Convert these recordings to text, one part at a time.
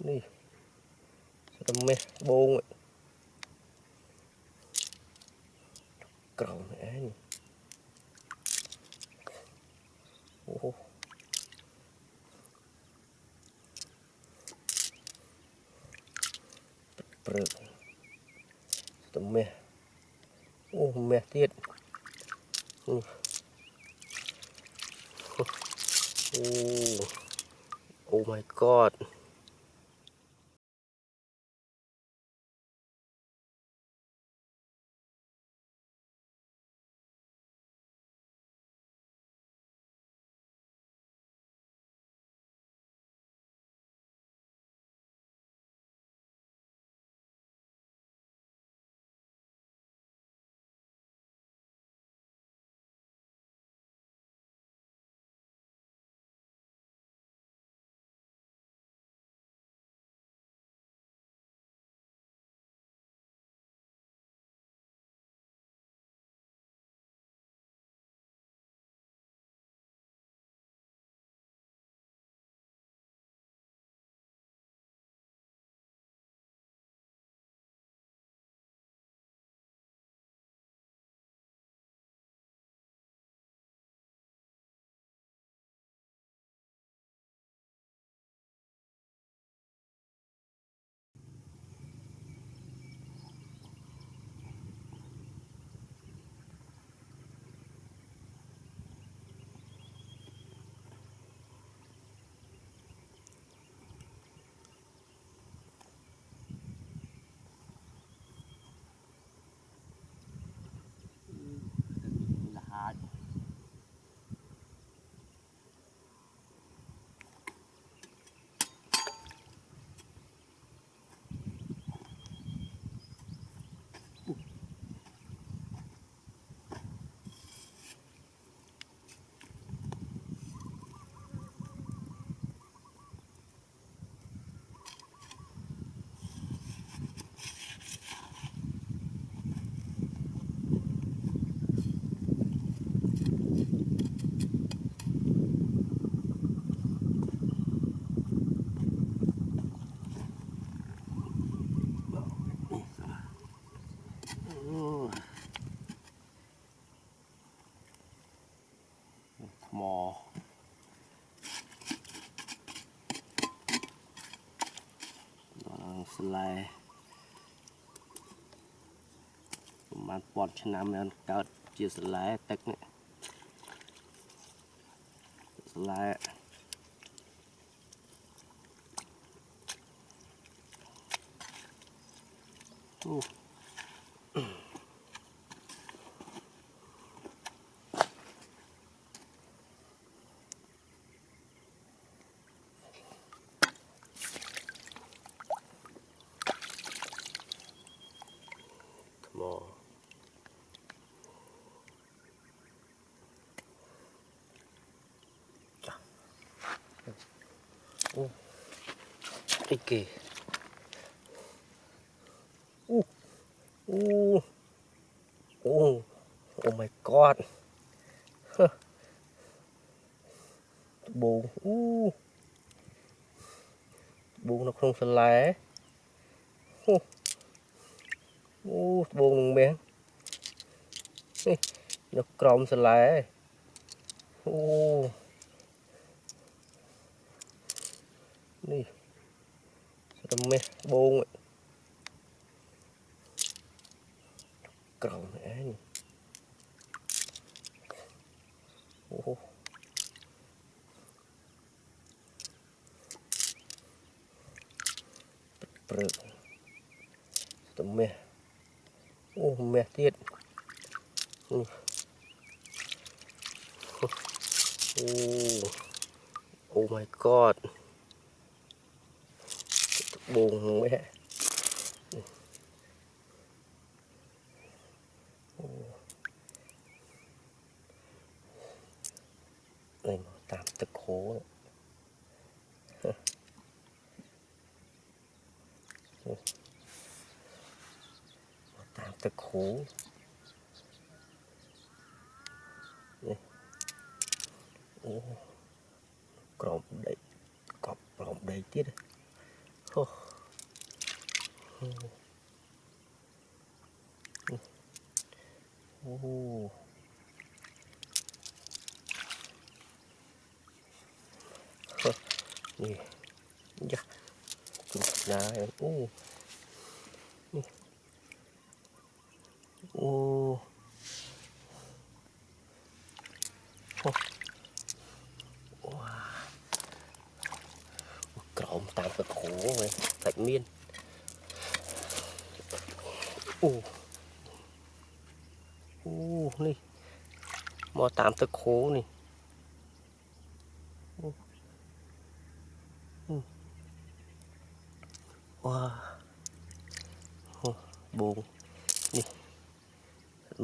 นี่ทำไมโบงกล่องไอ้นี่โอ้โหเปลือกทำไมโอ้แม่เทียดโอ้โอ้ my godมอสไลด์ประมาณปอดชนะมันเกิดจีสไลด์ตึกเนี่ยสไลด์มอโอ้ไอ้เก๋โอ้โอ้โอ้ my god บงบงnó không sờ lé bông miếng nó còng sờ léนี่ทำไมโบงกล่องไอ้นี่โอ้โหเปลือกทำไมโอ้แม่เทียดโอ้ my god โบงแม่นี่ตามตะโขตามตะโขนี่โอ้กรอบđầy cọpกรอบđầy tiết โอ้โอ้นี่ยักจุดน้าโอ้นี่โอ้ว้ากรอบตามตะโขเลยใส่เมียนโอ้โอ้นี่มาตามตะโขนี่ว้าบุงนี่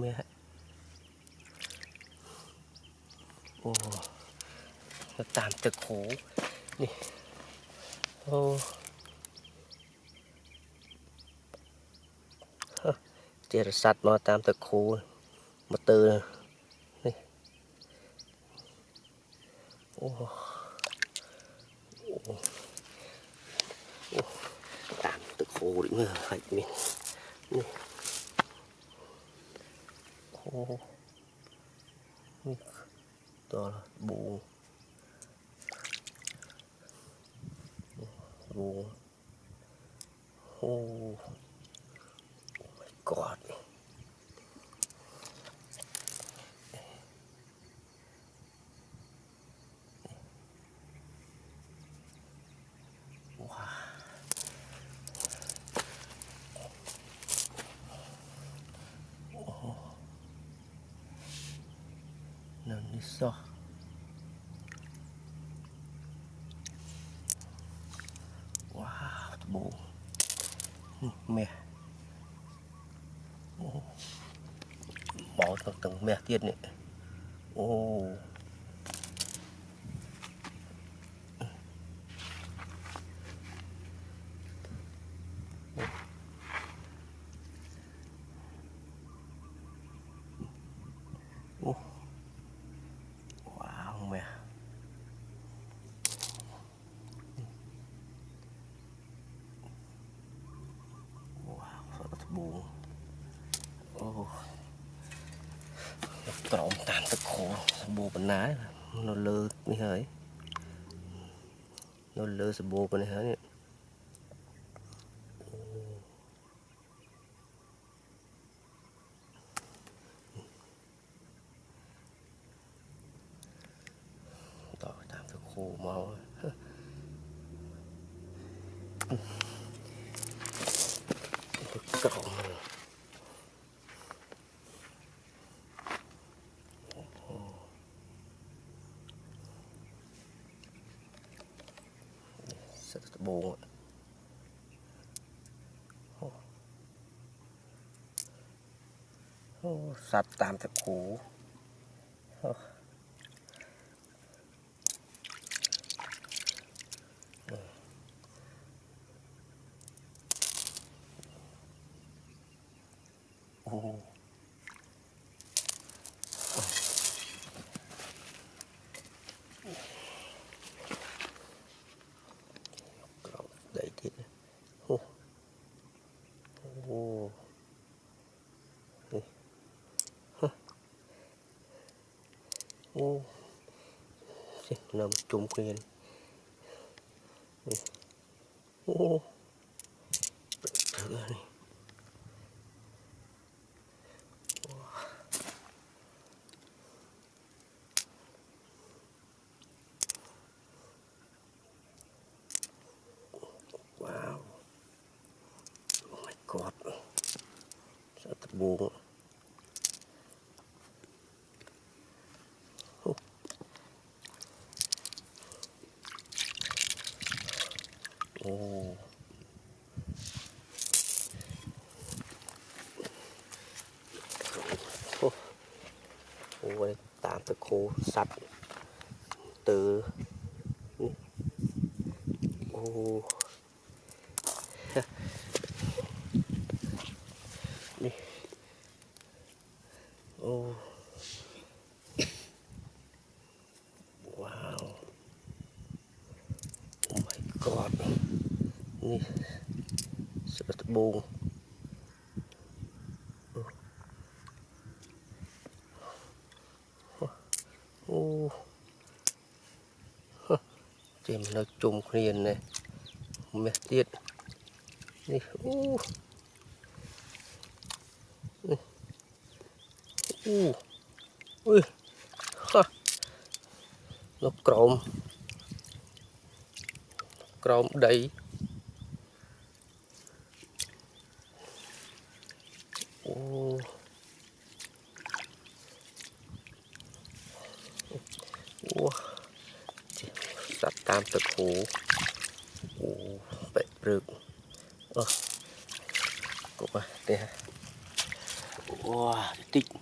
แม่โอ้มาตามตะโขนี่โอ้เจรสัตว์มาตามตะโขมาเตอนี่โอ้ตามตะโขดิเมื่อใครมีนี่โอ้นี่ตัวบูบูโอ้ my god ว้านั่นนี่ซะว้าวตะบูแม่โอ้หมอตึงแม่เตี้ยนี่โอ้โอ้ว้าวแม่ว้าวตะบูโอ้กรอบตามตะโขสบู่ปนน้าnó lơ như thế nó lơ sờ bồ bên này tao tạm phải khô máu cậu rất buồn sạch tạm thật khổ đẩy thịt nằm chung quyền wow oh my god sao thật buồn ôi tạm từ khô sạch từ ô đi ô wow oh my god นี่เสือตะบูงโอ้เจ็มเราจุ่มเคลียนเลยเม็ดเตี้ยนี่โอ้อุ้ยฮะนกกรอมđầy ô ô sắt tam tật hố ô bẹ rực ơ cục à đây ha wow tích